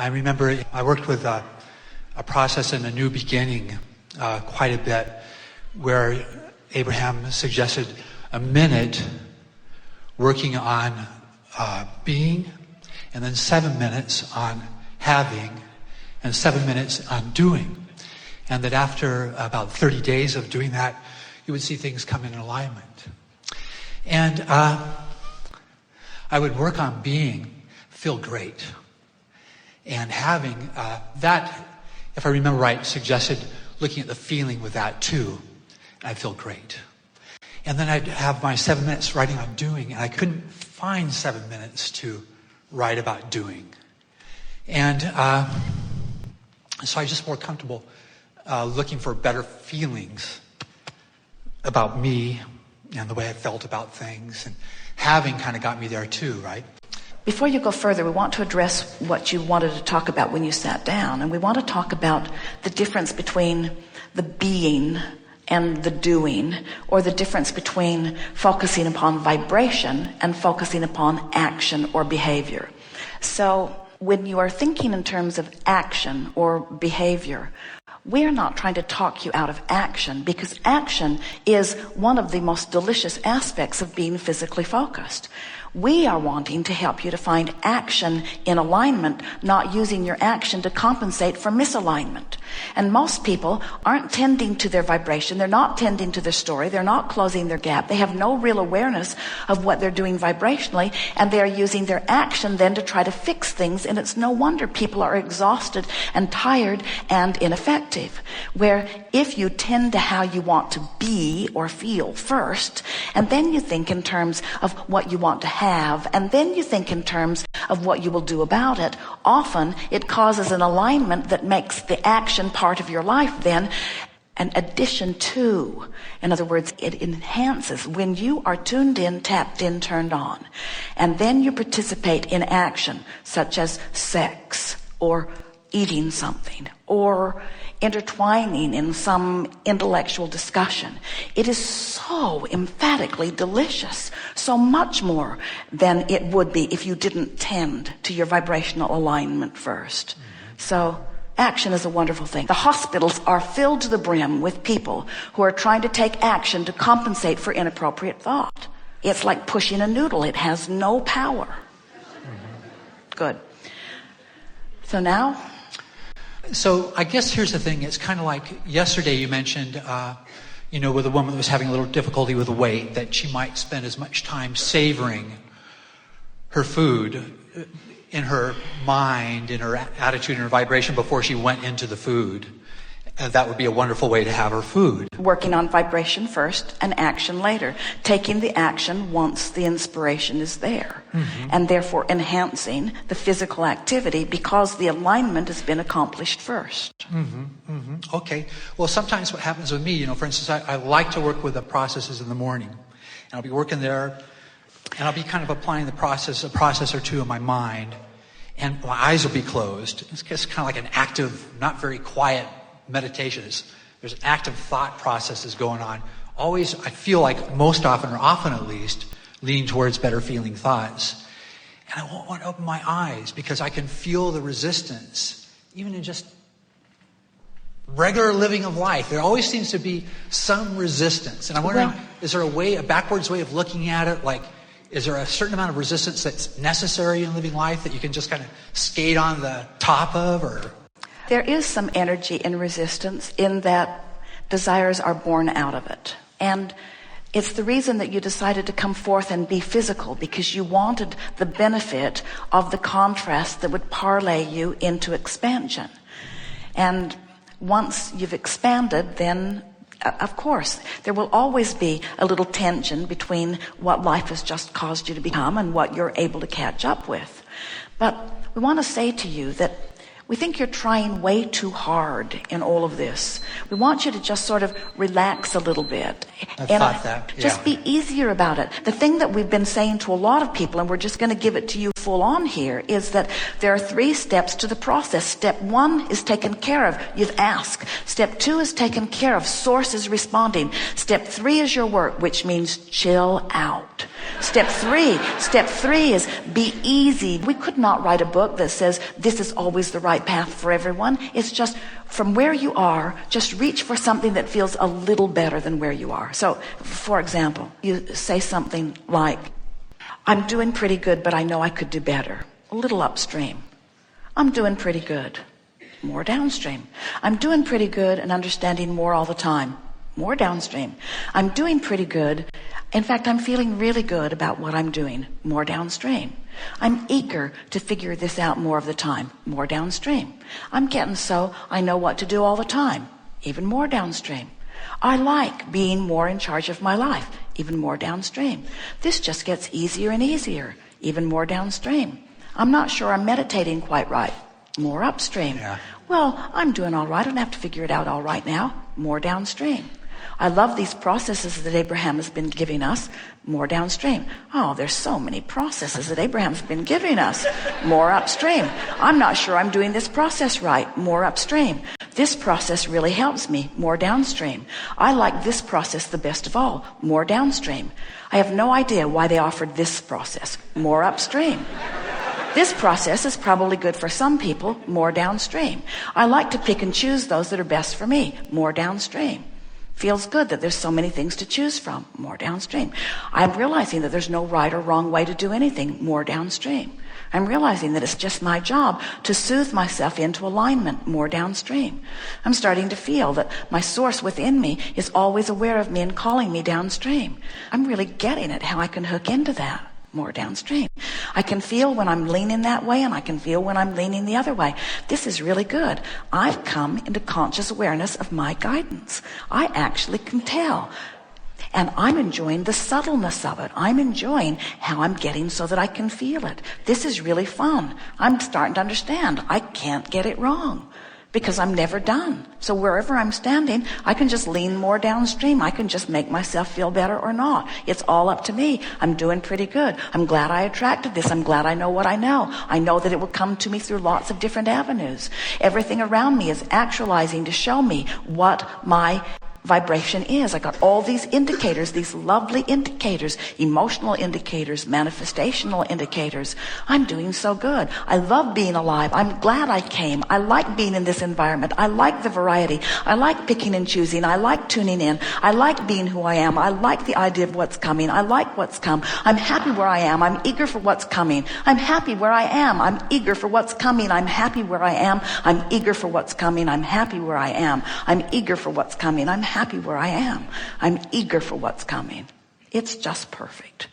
I remember I worked with a process in A New Beginning quite a bit, where Abraham suggested a minute working on being, and then 7 minutes on having, and 7 minutes on doing. And that after about 30 days of doing that, you would see things come in alignment. And I would work on being, feel great. And having that, if I remember right, suggested looking at the feeling with that too. And I'd feel great. And then I'd have my 7 minutes writing on doing, and I couldn't find 7 minutes to write about doing. And so I was just more comfortable looking for better feelings about me and the way I felt about things. And having kind of got me there too, right? Before you go further, we want to address what you wanted to talk about when you sat down. And we want to talk about the difference between the being and the doing, or the difference between focusing upon vibration and focusing upon action or behavior. So when you are thinking in terms of action or behavior, we're not trying to talk you out of action, because action is one of the most delicious aspects of being physically focused. We are wanting to help you to find action in alignment, not using your action to compensate for misalignment. And most people aren't tending to their vibration. They're not tending to their story. They're not closing their gap. They have no real awareness of what they're doing vibrationally, and they're using their action then to try to fix things. And it's no wonder people are exhausted and tired and ineffective. Where if you tend to how you want to be or feel first, and then you think in terms of what you want to have, and then you think in terms of what you will do about it, often it causes an alignment that makes the action part of your life then an addition to. In other words, it enhances when you are tuned in, tapped in, turned on, and then you participate in action such as sex or eating something or intertwining in some intellectual discussion. It is so emphatically delicious, so much more than it would be if you didn't tend to your vibrational alignment first. So action is a wonderful thing. The hospitals are filled to the brim with people who are trying to take action to compensate for inappropriate thought. It's like pushing a noodle. It has no power. Good. So now? So I guess here's the thing. It's kind of like yesterday you mentioned, with a woman that was having a little difficulty with weight, that she might spend as much time savoring her food in her mind, in her attitude, in her vibration before she went into the food. And that would be a wonderful way to have her food. Working on vibration first and action later. Taking the action once the inspiration is there. And therefore enhancing the physical activity because the alignment has been accomplished first. Okay. Well, sometimes what happens with me, for instance, I like to work with the processes in the morning. And I'll be working there, and I'll be kind of applying a process or two in my mind. And my eyes will be closed. It's just kind of like an active, not very quiet meditation. There's active thought processes going on. Always, I feel like most often, or often at least, leaning towards better feeling thoughts. And I won't want to open my eyes because I can feel the resistance, even in just regular living of life. There always seems to be some resistance. And I'm wondering, is there a backwards way of looking at it? Like, is there a certain amount of resistance that's necessary in living life that you can just kind of skate on the top of, or? There is some energy in resistance in that desires are born out of it. And it's the reason that you decided to come forth and be physical, because you wanted the benefit of the contrast that would parlay you into expansion. And once you've expanded, then of course, there will always be a little tension between what life has just caused you to become and what you're able to catch up with. But we want to say to you that we think you're trying way too hard in all of this. We want you to just sort of relax a little bit. I thought that. Yeah. Just be easier about it. The thing that we've been saying to a lot of people, and we're just going to give it to you full on here, is that there are 3 steps to the process. Step 1 is taken care of. You've asked. Step 2 is taken care of. Source is responding. Step 3 is your work, which means chill out. Step three is be easy. We could not write a book that says this is always the right path for everyone. It's just from where you are, just reach for something that feels a little better than where you are. So, for example, you say something like, I'm doing pretty good, but I know I could do better. A little upstream. I'm doing pretty good. More downstream. I'm doing pretty good and understanding more all the time. More downstream. I'm doing pretty good. In fact, I'm feeling really good about what I'm doing. More downstream. I'm eager to figure this out more of the time. More downstream. I'm getting so I know what to do all the time. Even more downstream. I like being more in charge of my life. Even more downstream. This just gets easier and easier. Even more downstream. I'm not sure I'm meditating quite right. More upstream. Yeah. Well, I'm doing all right. I don't have to figure it out all right now. More downstream. I love these processes that Abraham has been giving us. More downstream. Oh, there's so many processes that Abraham's been giving us. More upstream. I'm not sure I'm doing this process right. More upstream. This process really helps me. More downstream. I like this process the best of all. More downstream. I have no idea why they offered this process. More upstream. This process is probably good for some people. More downstream. I like to pick and choose those that are best for me. More downstream. Feels good that there's so many things to choose from. More downstream. I'm realizing that there's no right or wrong way to do anything. More downstream. I'm realizing that it's just my job to soothe myself into alignment. More downstream. I'm starting to feel that my source within me is always aware of me and calling me downstream. I'm really getting at how I can hook into that. More downstream. I can feel when I'm leaning that way, and I can feel when I'm leaning the other way. This is really good. I've come into conscious awareness of my guidance. I actually can tell. And I'm enjoying the subtleness of it. I'm enjoying how I'm getting so that I can feel it. This is really fun. I'm starting to understand. I can't get it wrong. Because I'm never done. So wherever I'm standing, I can just lean more downstream. I can just make myself feel better or not. It's all up to me. I'm doing pretty good. I'm glad I attracted this. I'm glad I know what I know. I know that it will come to me through lots of different avenues. Everything around me is actualizing to show me what my vibration is. I got all these indicators, these lovely indicators, emotional indicators, manifestational indicators. I'm doing so good. I love being alive. I'm glad I came. I like being in this environment. I like the variety. I like picking and choosing. I like tuning in. I like being who I am. I like the idea of what's coming. I like what's come. I'm happy where I am. I'm eager for what's coming. I'm happy where I am. I'm eager for what's coming. I'm happy where I am. I'm eager for what's coming. I'm happy where I am. I'm eager for what's coming. I'm happy where I am. I'm eager for what's coming. It's just perfect.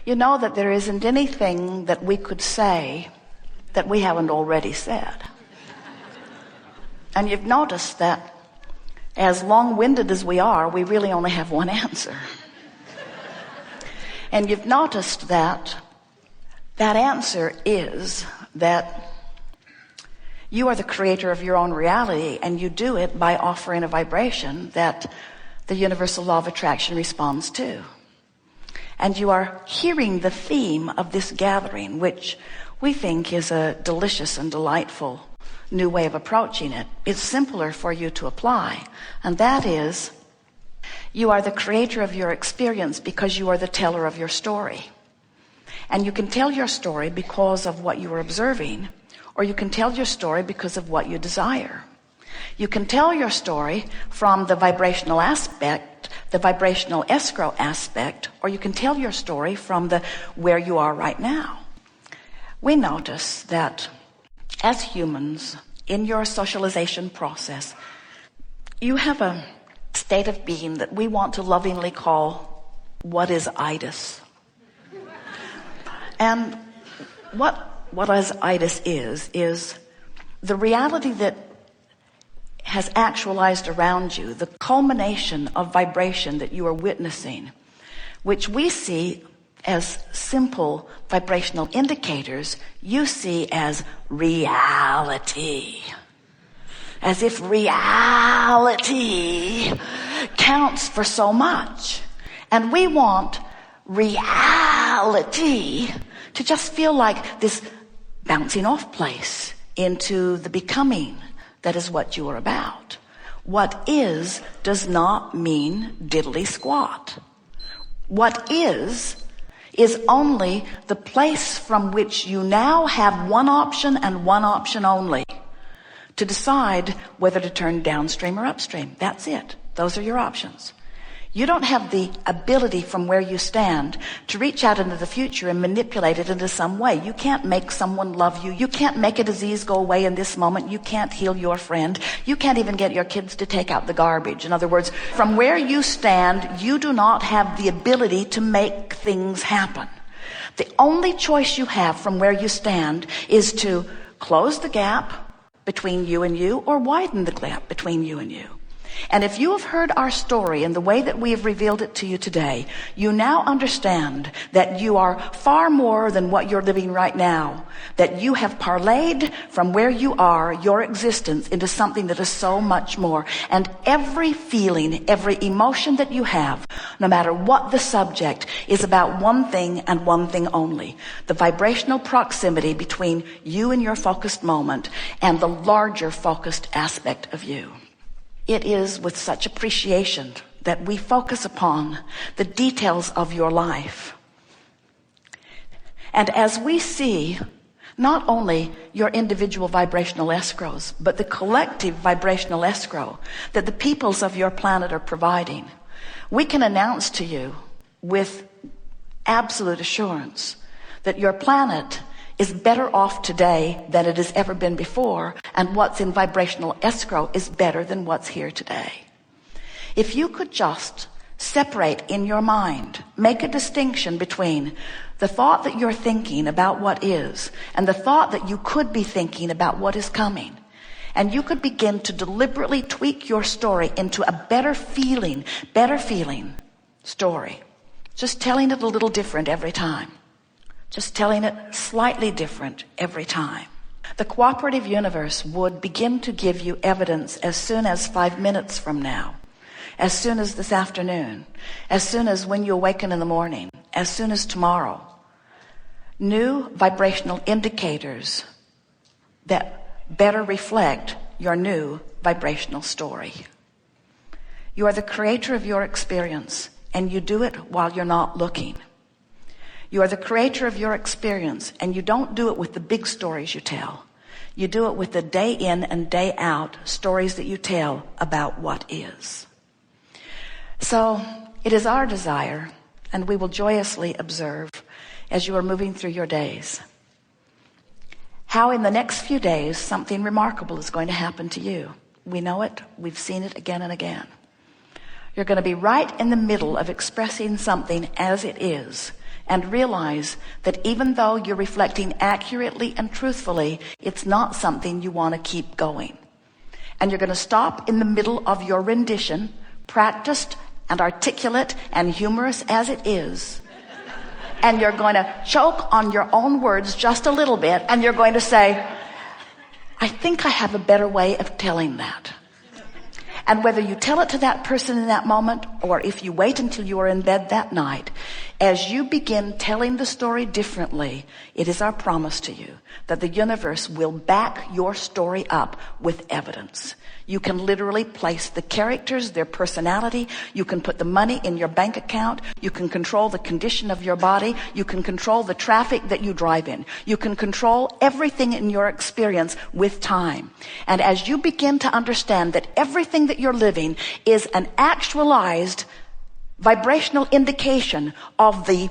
You know that there isn't anything that we could say that we haven't already said. And you've noticed that as long-winded as we are, we really only have one answer. And you've noticed that that answer is that you are the creator of your own reality, and you do it by offering a vibration that the universal law of attraction responds to. And you are hearing the theme of this gathering, which we think is a delicious and delightful new way of approaching it. It's simpler for you to apply, and that is, you are the creator of your experience because you are the teller of your story. And you can tell your story because of what you are observing, or you can tell your story because of what you desire. You can tell your story from the vibrational aspect, the vibrational escrow aspect, or you can tell your story from the where you are right now. We notice that as humans, in your socialization process, you have a state of being that we want to lovingly call what is itis. And what as itis is the reality that has actualized around you, the culmination of vibration that you are witnessing, which we see as simple vibrational indicators, you see as reality. As if reality counts for so much. And we want reality to just feel like this bouncing off place into the becoming that is what you are about. What is does not mean diddly squat. What is is only the place from which you now have one option and one option only to decide whether to turn downstream or upstream. That's it. Those are your options. You don't have the ability from where you stand to reach out into the future and manipulate it into some way. You can't make someone love you. You can't make a disease go away in this moment. You can't heal your friend. You can't even get your kids to take out the garbage. In other words, from where you stand, you do not have the ability to make things happen. The only choice you have from where you stand is to close the gap between you and you or widen the gap between you and you. And if you have heard our story in the way that we have revealed it to you today, you now understand that you are far more than what you're living right now, that you have parlayed from where you are, your existence, into something that is so much more. And every feeling, every emotion that you have, no matter what the subject, is about one thing and one thing only: the vibrational proximity between you and your focused moment and the larger focused aspect of you. It is with such appreciation that we focus upon the details of your life. And as we see not only your individual vibrational escrows, but the collective vibrational escrow that the peoples of your planet are providing, we can announce to you with absolute assurance that your planet is better off today than it has ever been before, and what's in vibrational escrow is better than what's here today. If you could just separate in your mind, make a distinction between the thought that you're thinking about what is and the thought that you could be thinking about what is coming, and you could begin to deliberately tweak your story into a better feeling story, just telling it a little different every time. Just telling it slightly different every time. The cooperative universe would begin to give you evidence as soon as 5 minutes from now, as soon as this afternoon, as soon as when you awaken in the morning, as soon as tomorrow. New vibrational indicators that better reflect your new vibrational story. You are the creator of your experience, and you do it while you're not looking. You are the creator of your experience, and you don't do it with the big stories you tell. You do it with the day in and day out stories that you tell about what is. So it is our desire, and we will joyously observe as you are moving through your days, how in the next few days something remarkable is going to happen to you. We know it. We've seen it again and again. You're going to be right in the middle of expressing something as it is, and realize that even though you're reflecting accurately and truthfully, it's not something you want to keep going. And you're going to stop in the middle of your rendition, practiced and articulate and humorous as it is. And you're going to choke on your own words just a little bit, and you're going to say, I think I have a better way of telling that. And whether you tell it to that person in that moment, or if you wait until you are in bed that night, as you begin telling the story differently, it is our promise to you that the universe will back your story up with evidence. You can literally place the characters, their personality. You can put the money in your bank account. You can control the condition of your body. You can control the traffic that you drive in. You can control everything in your experience with time. And as you begin to understand that everything that you're living is an actualized vibrational indication of the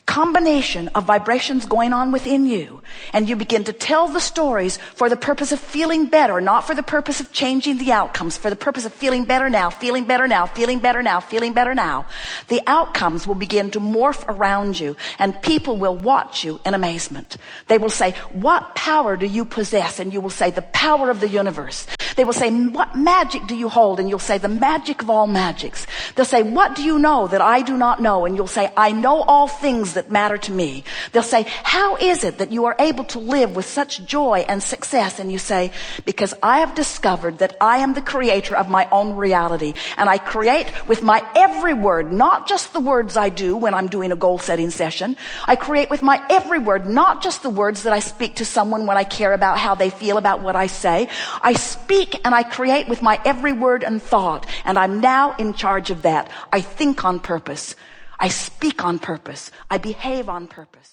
combination of vibrations going on within you, and you begin to tell the stories for the purpose of feeling better, not for the purpose of changing the outcomes, for the purpose of feeling better now, feeling better now, feeling better now, feeling better now, the outcomes will begin to morph around you, and people will watch you in amazement. They will say, what power do you possess? And you will say, the power of the universe. They will say, what magic do you hold? And you'll say, the magic of all magics. They'll say, what do you know that I do not know? And you'll say, I know all things that matter to me. They'll say, how is it that you are able to live with such joy and success? And you say, because I have discovered that I am the creator of my own reality, and I create with my every word, not just the words I do when I'm doing a goal setting session. I create with my every word, not just the words that I speak to someone when I care about how they feel about what I say. I speak and I create with my every word and thought, and I'm now in charge of that. I think on purpose. I speak on purpose. I behave on purpose.